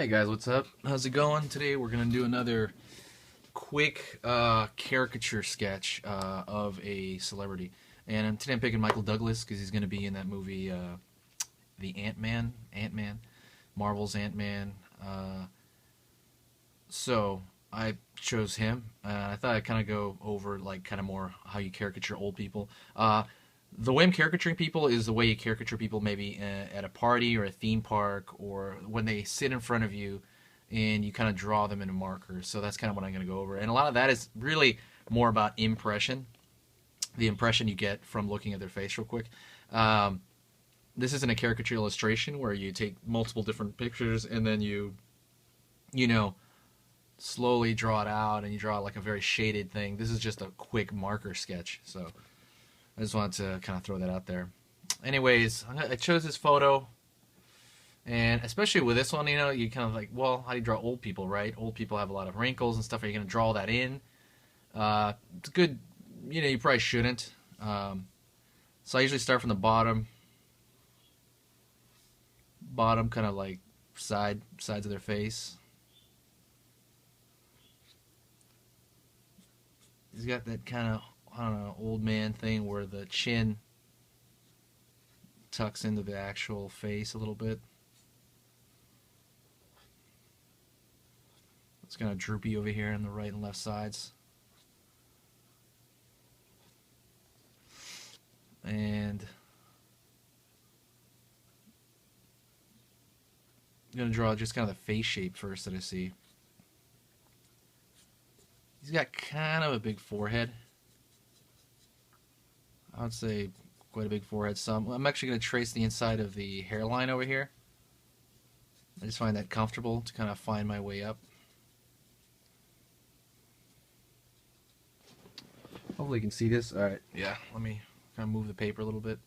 Hey guys, what's up? How's it going? Today we're gonna do another quick caricature sketch of a celebrity, and today I'm picking Michael Douglas because he's gonna be in that movie, the Ant-Man, Marvel's Ant-Man. So I chose him. I thought I'd kind of go over like kind of more how you caricature old people. The way I'm caricaturing people is the way you caricature people maybe at a party or a theme park or when they sit in front of you and you kind of draw them in a marker. So that's kind of what I'm going to go over. And a lot of that is really more about impression, the impression you get from looking at their face real quick. This isn't a caricature illustration where you take multiple different pictures and then you know, slowly draw it out and you draw like a very shaded thing. This is just a quick marker sketch. So I just wanted to kind of throw that out there. Anyways, I chose this photo, and especially with this one, you kind of like, well, how do you draw old people, right? Old people have a lot of wrinkles and stuff. Are you going to draw that in? It's good, you probably shouldn't. So I usually start from the bottom kind of like sides of their face. He's got that kind of, I don't know, old man thing where the chin tucks into the actual face a little bit. It's kind of droopy over here on the right and left sides. And I'm going to draw just kind of the face shape first that I see. He's got kind of a big forehead. I would say quite a big forehead. So I'm actually going to trace the inside of the hairline over here. I just find that comfortable to kind of find my way up. Hopefully you can see this. Alright, yeah, let me kind of move the paper a little bit.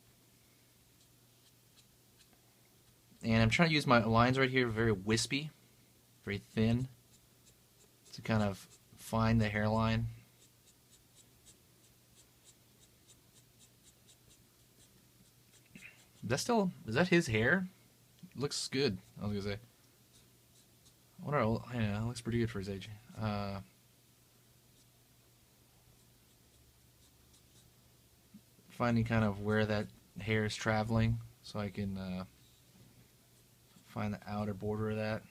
And I'm trying to use my lines right here very wispy, very thin, to kind of find the hairline. Is that his hair? It looks good, I was gonna say. Yeah, it looks pretty good for his age. Finding kind of where that hair is traveling so I can find the outer border of that.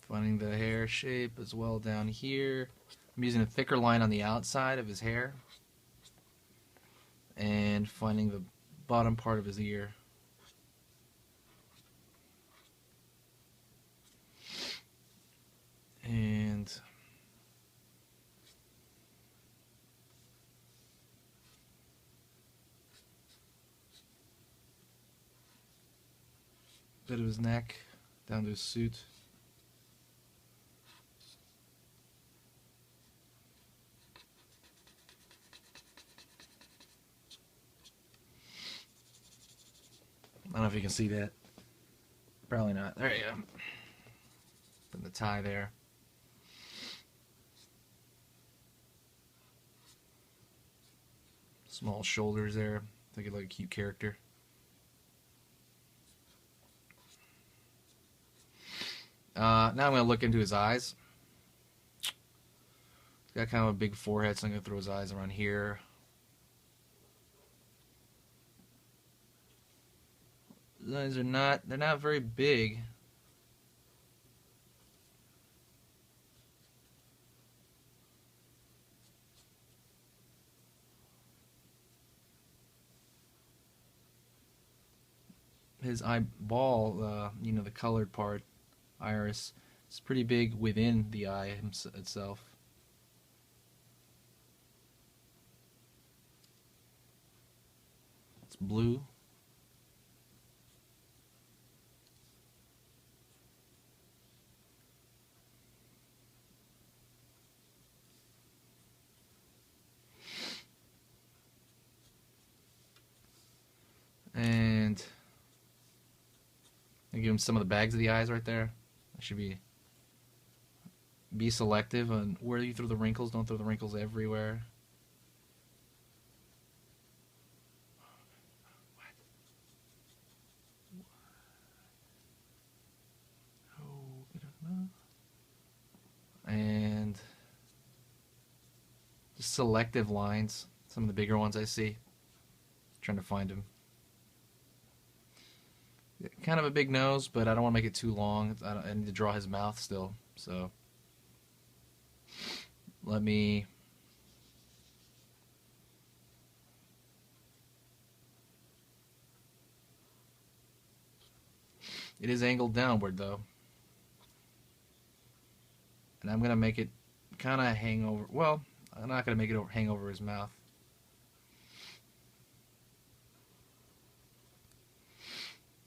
Finding the hair shape as well down here. I'm using a thicker line on the outside of his hair. And finding the bottom part of his ear. And bit of his neck down to his suit. I don't know if you can see that. Probably not. There you go. Putting the tie there. Small shoulders there. Think it like a cute character. Now I'm going to look into his eyes. He's got kind of a big forehead, so I'm going to throw his eyes around here. His eyes they're not very big. His eyeball, the colored part, iris, is pretty big within the eye itself. It's blue. give him some of the bags of the eyes right there. That should be selective on where you throw the wrinkles. Don't throw the wrinkles everywhere. And just selective lines. Some of the bigger ones I see. Trying to find them. Kind of a big nose, but I don't want to make it too long. I need to draw his mouth still, so let me. It is angled downward though, and I'm gonna make it kind of hang over. Well, I'm not gonna make it hang over his mouth.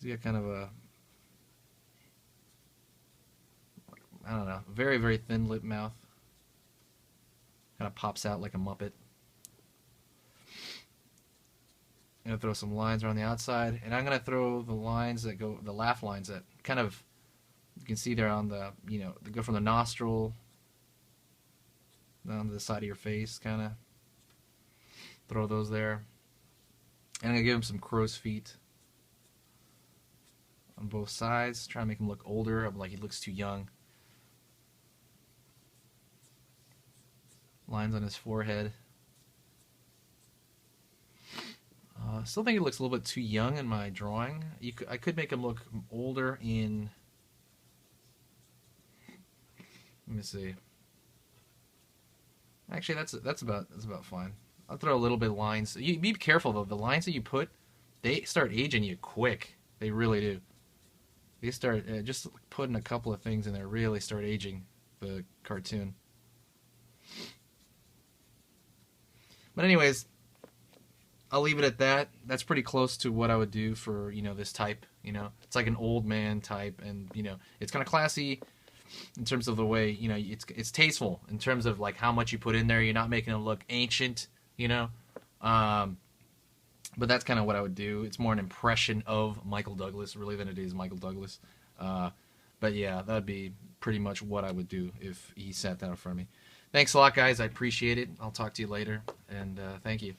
He's got kind of a, I don't know, very, very thin lip mouth. Kind of pops out like a Muppet. I'm going to throw some lines around the outside, and I'm going to throw the lines that go, the laugh lines that kind of, you can see there on the, you know, they go from the nostril down to the side of your face, kind of. Throw those there. And I'm going to give him some crow's feet on both sides, try to make him look older, like he looks too young. Lines on his forehead. Still think he looks a little bit too young in my drawing. I could make him look older in. Let me see. Actually, that's about fine. I'll throw a little bit of lines. You be careful though. The lines that you put, they start aging you quick. They really do. They start just putting a couple of things in there really start aging the cartoon. But anyways, I'll leave it at that. That's pretty close to what I would do for, you know, this type. You know, it's like an old man type, and you know, it's kind of classy in terms of the way, you know, it's tasteful in terms of like how much you put in there. You're not making it look ancient, you know. But that's kind of what I would do. It's more an impression of Michael Douglas, really, than it is Michael Douglas. But yeah, that would be pretty much what I would do if he sat down in front of me. Thanks a lot, guys. I appreciate it. I'll talk to you later, and thank you.